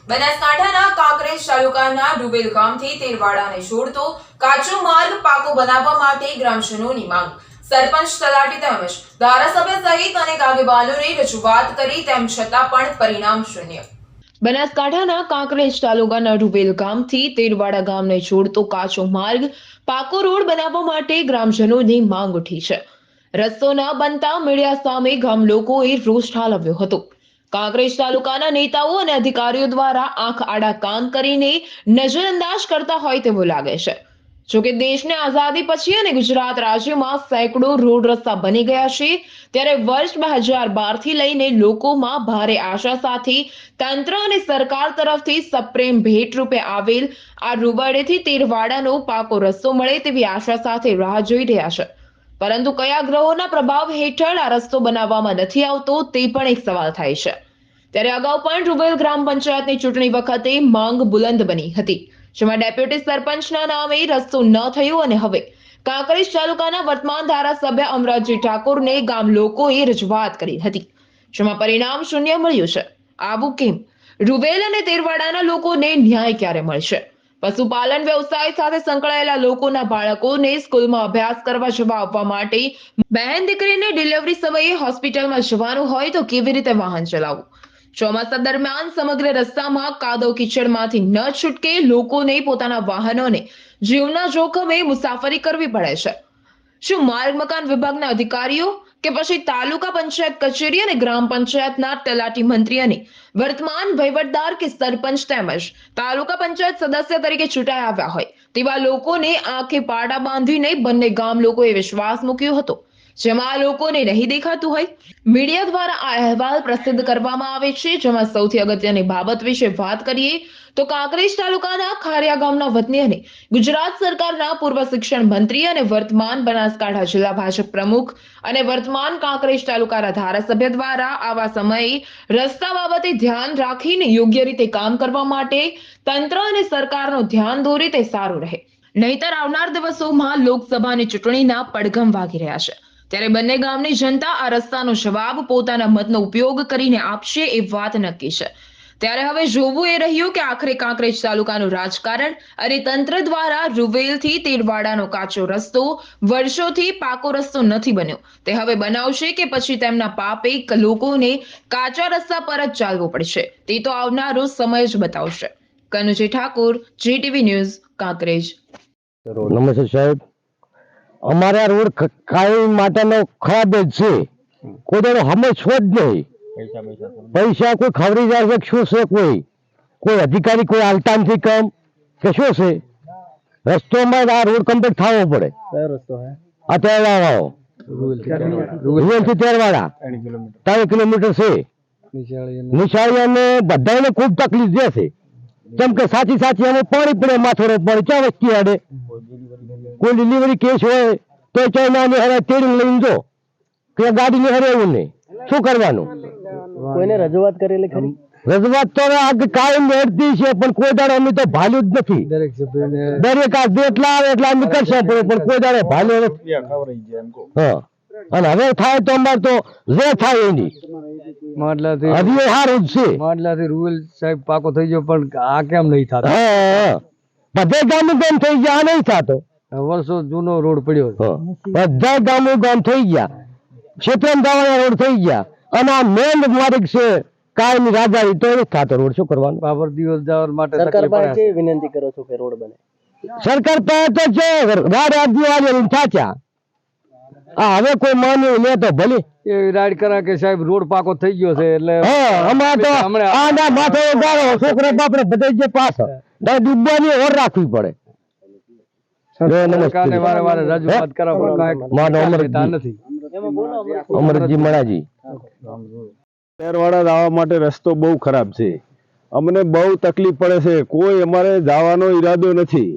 બનાસકાંઠાના કાંકરેજ તાલુકાના ડુબેલ ગામથી તેરવાડાને જોડતો કાચો માર્ગ પાકો બનાવવા માટે ગ્રામજનોની માંગ. સરપંચ, તલાટી તેમજ ધારાસભ્ય સહિત અનેક આગેવાનોને રજૂઆત કરી તેમ છતાં પણ પરિણામ શૂન્ય. બનાસકાંઠાના કાંકરેજ તાલુકાના ડુબેલ ગામથી તેરવાડા ગામને જોડતો કાચો માર્ગ પાકો રોડ બનાવવા માટે ગ્રામજનોની માંગ ઉઠી છે. રસ્તો ન બનતા મીડિયા સામે ગામ લોકોએ રોષ ઠાલવ્યો હતો. કાંકરેજ તાલુકાના નેતાઓ અને અધિકારીઓ દ્વારા આંખ આડા કામ કરીને નજરઅંદાજ કરતા હોય તેવું લાગે છે. જોકે દેશને આઝાદી પછી અને ગુજરાત રાજ્યમાં સેંકડો રોડ રસ્તા બની ગયા છે, ત્યારે વર્ષ 2012 થી લઈને લોકોમાં ભારે આશા સાથે તંત્ર અને સરકાર તરફથી સપ્રેમ ભેટ રૂપે આવેલ આ રૂવાડેથી તેરવાડાનો પાકો રસ્તો મળે તેવી આશા સાથે રાહ જોઈ રહ્યા છે. પરંતુ કયા ગ્રહોના પ્રભાવ હેઠળ આ રસ્તો બનાવવામાં નથી આવતો તે પણ એક સવાલ થાય છે. ત્યારે અગાઉ પણ રૂબેલ ગ્રામ પંચાયતની ચૂંટણી વખતે માંગ બુલંદ બની હતી, જેમાં ડેપ્યુટી સરપંચના નામે રસ્તો ન થયો અને હવે કાંકરેજ તાલુકાના વર્તમાન ધારાસભ્ય અમરાજી ઠાકોરને ગામ લોકોએ રજૂઆત કરી હતી, જેમાં પરિણામ શૂન્ય મળ્યું છે. આવું કેમ? રૂબેલ અને તેરવાડાના લોકોને ન્યાય ક્યારે મળશે? પશુપાલન વ્યવસાય સાથે સંકળાયેલા લોકોના બાળકોને સ્કૂલમાં અભ્યાસ કરવા જવા આવવા માટે બહેન દીકરીને ડિલિવરી સમયે હોસ્પિટલમાં જવાનું હોય તો કેવી રીતે વાહન ચલાવવું? ચોમાસા દરમિયાન સમગ્ર રસ્તામાં કાદવ કીચડમાંથી ન છૂટકે લોકોને પોતાના વાહનોને જીવના જોખમે મુસાફરી કરવી પડે છે. શું માર્ગ મકાન વિભાગના અધિકારીઓ કે પછી તાલુકા પંચાયત કચેરી અને ગ્રામ પંચાયતના તલાટી મંત્રી અને વર્તમાન વહીવટદાર કે સરપંચ તેમજ તાલુકા પંચાયત સદસ્ય તરીકે ચૂંટાઈ આવ્યા હોય તેવા લોકોને આંખે પાટા બાંધીને બંને ગામ લોકોએ વિશ્વાસ મૂક્યો હતો, જેમાં આ લોકોને નહીં દેખાતું હોય? મીડિયા દ્વારા આ અહેવાલ પ્રસિદ્ધ કરવામાં આવે છે, જેમાં સૌથી અગત્યની બાબત વિશે વાત કરીએ તો કાંકરેજ તાલુકાના ખારિયા ગામના વતની અને ગુજરાત સરકારના પૂર્વ શિક્ષણ મંત્રી અને વર્તમાન બનાસકાંઠા જિલ્લા ભાજપ પ્રમુખ અને વર્તમાન કાંકરેજ તાલુકાના ધારાસભ્ય દ્વારા આવા સમયે રસ્તા બાબતે ધ્યાન રાખીને યોગ્ય રીતે કામ કરવા માટે તંત્ર અને સરકારનું ધ્યાન દોરે તે સારું રહે. નહીતર આવનાર દિવસોમાં લોકસભાની ચૂંટણીના પડઘમ વાગી રહ્યા છે, ત્યારે બંને ગામની જનતા આ રસ્તાનો જવાબ પોતાના મતનો ઉપયોગ કરીને આપશે એ વાત નક્કી છે. ત્યારે હવે જોવું એ રહ્યું કે આખરે કાંકરેજ તાલુકાનું રાજકારણ અને તંત્ર દ્વારા રૂવેલથી તેરવાડાનો કાચો રસ્તો વર્ષોથી પાકો રસ્તો નથી બન્યો તે હવે બનાવશે કે પછી તેમના પાપે લોકોને કાચા રસ્તા પર જ ચાલવું પડશે તે તો આવનારો સમય જ બતાવશે. Kanuji Thakor, GTV news, Kankrej. નમસ્તે સાહેબ, અમારે આ રોડ કાયમ માટેનો ખરાબ જ છે. કોઈ દાડો હમે છો જ નહીં. પૈસા કોઈ ખવડી જાય છે શું છે? કોઈ અધિકારી કોઈ હાલતા નથી કામ કે શું છે? રસ્તોમાં આ રોડ કમ્પ્લીટ થવો પડે. કયો રસ્તો હે? આ તેરવાડા તેરવાડા 3 કિલોમીટર છે. નિશાળીઓને બધાને ખૂબ તકલીફ જે છે, કેમ કે સાચી અમે પાણી પડે, માથોડે પડે, ચા વસ્તી આડે. કોઈ ડિલિવરી કેસ હોય તો ચાઇના ને હરે તેડી લઈને જો કે ગાડી ને હરે એવું નહીં, શું કરવાનું? કોઈને રજૂઆત કરેલી ખરી? રજૂઆત તો કાયમ હેડતી છે, પણ કોઈ દાડો અમે તો ભાલ્યું જ નથી. દરેક આ જેટલા આવે એટલા અમે કરશે, પણ કોઈ દાડો ભાલ્યો નથી. હા, અને હવે થાય તો અમારે તો જે થાય એની હજી સારું જ છે. માડલાથી રૂવેલ સાહેબ પાકો થઈ ગયો, પણ આ કેમ નહીં થતો? હા, બધે ગામ ગામ થઈ ગયા, આ નહીં થતો. વર્ષો જૂનો રોડ પડ્યો. બધા ગામો ગામ થઈ ગયા, ક્ષેત્રમ જવાના રોડ થઈ ગયા, અને આ મેન માર્ગ છે કાયમી રાજારી તો નથી થતો રોડ. શું કરવાનું? બાબર દિવસ જવા માટે સરકાર પાસે વિનંતી કરો છો કે રોડ બને? સરકાર પાસે તો છે રાડ આદિવાળી થાચા. હા, હવે કોઈ માન્યું લે તો ભલે એ રાઈડ કરા કે સાહેબ રોડ પાકો થઈ ગયો છે એટલે અમારે તો આના માથે ગાળો છોકરા બાપડે બધે જે પાછળ ડૂબવાની ઓર રાખવી પડે. સરકારને વારે વારે રજૂઆત કરવા પણ નથી. અમરજી મણાજી, તેરવાડા જવા માટે રસ્તો બહુ ખરાબ છે, અમને બહુ તકલીફ પડે છે. કોઈ અમારે જવાનો ઈરાદો નથી,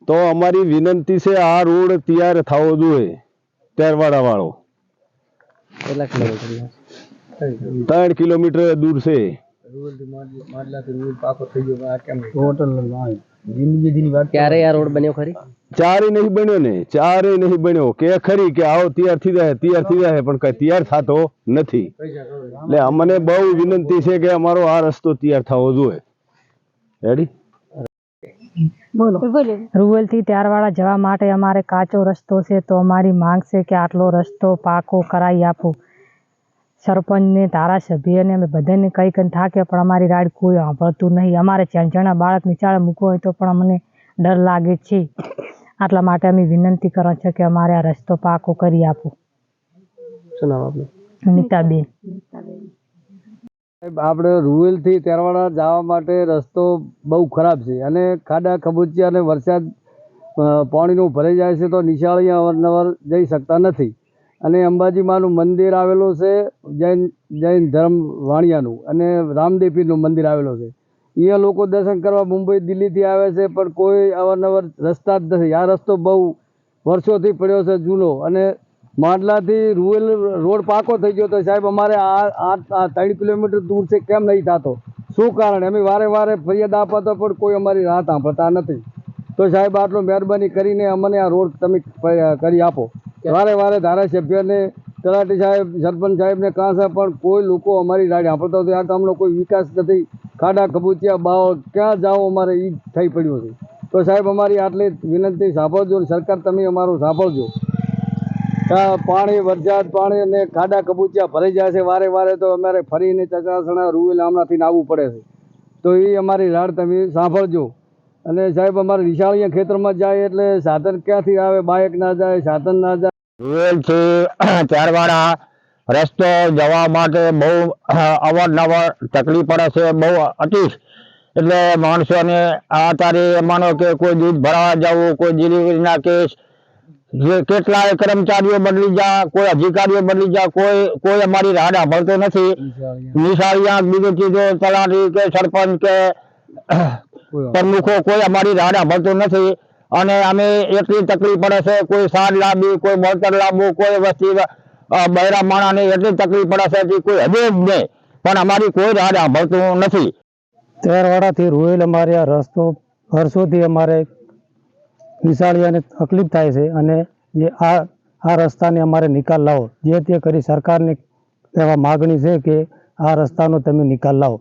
તો અમારી વિનંતી છે આ રોડ તૈયાર થવો જોઈએ. તેરવાડા વાળો 3 કિલોમીટર દૂર છે. ક્યારે આ રોડ બન્યો ખરી? ચારે નહીં બન્યો ને, ચારે નહીં બન્યો કે ખરી કે આવો તૈયાર થઈ જાય પણ કઈ તૈયાર થતો નથી. એટલે અમને બહુ વિનંતી છે કે અમારો આ રસ્તો તૈયાર થવો જોઈએ. રેડી? રૂવેલ થી ત્યારવાડા જવા માટે અમારે કાચો રસ્તો છે, તો અમારી માંગ છે કે આટલો રસ્તો પાકો કરાવી આપો. સરપંચને, ધારાસભ્યને અમે બધાને કઈ કઈ થાકે, પણ અમારી રાડ કોઈ સાંભળતું નહીં. અમારે જણા બાળક નિશાળે મૂકવો હોય તો પણ અમને ડર લાગે છે. આટલા માટે અમે વિનંતી કરવા છે કે અમારે આ રસ્તો પાકો કરી આપો. શું નામ આપનું? નીતાબેન. સાહેબ, આપણે રૂવેલથી તેરવાડા જવા માટે રસ્તો બહુ ખરાબ છે અને ખાડા ખબૂચિયા અને વરસાદ પાણીનું ભરાઈ જાય છે તો નિશાળી અવારનવાર જઈ શકતા નથી. અને અંબાજી માનું મંદિર આવેલું છે, જૈન ધર્મ વાણિયાનું, અને રામદેવપીરનું મંદિર આવેલું છે. અહીંયા લોકો દર્શન કરવા મુંબઈ, દિલ્હીથી આવે છે, પણ કોઈ અવારનવાર રસ્તા જ નથી. આ રસ્તો બહુ વર્ષોથી પડ્યો છે, જૂનો, અને માંડલાથી રૂવેલ રોડ પાકો થઈ ગયો. તો સાહેબ અમારે આ 3 કિલોમીટર દૂર છે, કેમ નહીં થતો? શું કારણ? અમે વારે ફરિયાદ આપતા પણ કોઈ અમારી રાહ સાંભળતા નથી. તો સાહેબ આટલું મહેરબાની કરીને અમને આ રોડ તમે કરી આપો. વારે ધારાસભ્યને, તલાટી સાહેબ, સરપંચ સાહેબને કાં છે, પણ કોઈ લોકો અમારી રાહ સાંભળતા નથી. આ ગામનો કોઈ વિકાસ નથી. ખાડા ખબૂચિયા બાવ ક્યાં જાઓ અમારે એ થઈ પડ્યું છે. તો સાહેબ અમારી આટલી વિનંતી સાંભળજો, અને સરકાર તમે અમારું સાંભળજો. પાણી, વરસાદ પાણી અને ખાડા કબૂચિયા ભરાઈ જાય છે વારે, તો અમારે ફરીને ચકાસણા રૂવેલ હમણાંથી આવવું પડે છે. તો એ અમારી રાડ તમે સાંભળજો. અને સાહેબ અમારે નિશાળીયા ખેતરમાં જાય એટલે સાધન ક્યાંથી આવે? બાઇક ના જાય, સાધન ના જાય. રૂવેલથી ત્યારવાડા રસ્તો જવા માટે બહુ અવારનવાર તકલીફ પડે છે, બહુ અતિશ. એટલે માણસોને અત્યારે માનો કે કોઈ દૂધ ભરાવા જવું, કોઈ ડિલિવરીના કેસ, જે કેટલાય કર્મચારીઓ બદલી જા, કોઈ અધિકારીઓ બદલી જા, કોઈ અમારી રાહ સાંભળતો નથી. નિશાળિયા, બીજું ચીજો, તલાટી કે સરપંચ કે પ્રમુખો કોઈ અમારી રાહ સાંભળતો નથી. અને અમે એટલી તકલીફ પડે છે, કોઈ સાર લાવવી, કોઈ મોટર લાવવું, કોઈ વસ્તી બહેરા માણાને એટલી તકલીફ પડે છે કે કોઈ હદે જ નહીં, પણ અમારી કોઈ રાહ સાંભળતું નથી. તેરવાડાથી રૂવેલ અમારે આ રસ્તો વર્ષોથી અમારે નિશાળીયાને તકલીફ થાય છે, અને જે આ રસ્તાને અમારે નિકાલ લાવો. જે તે કરી સરકારને એવા માગણી છે કે આ રસ્તાનો તમે નિકાલ લાવો.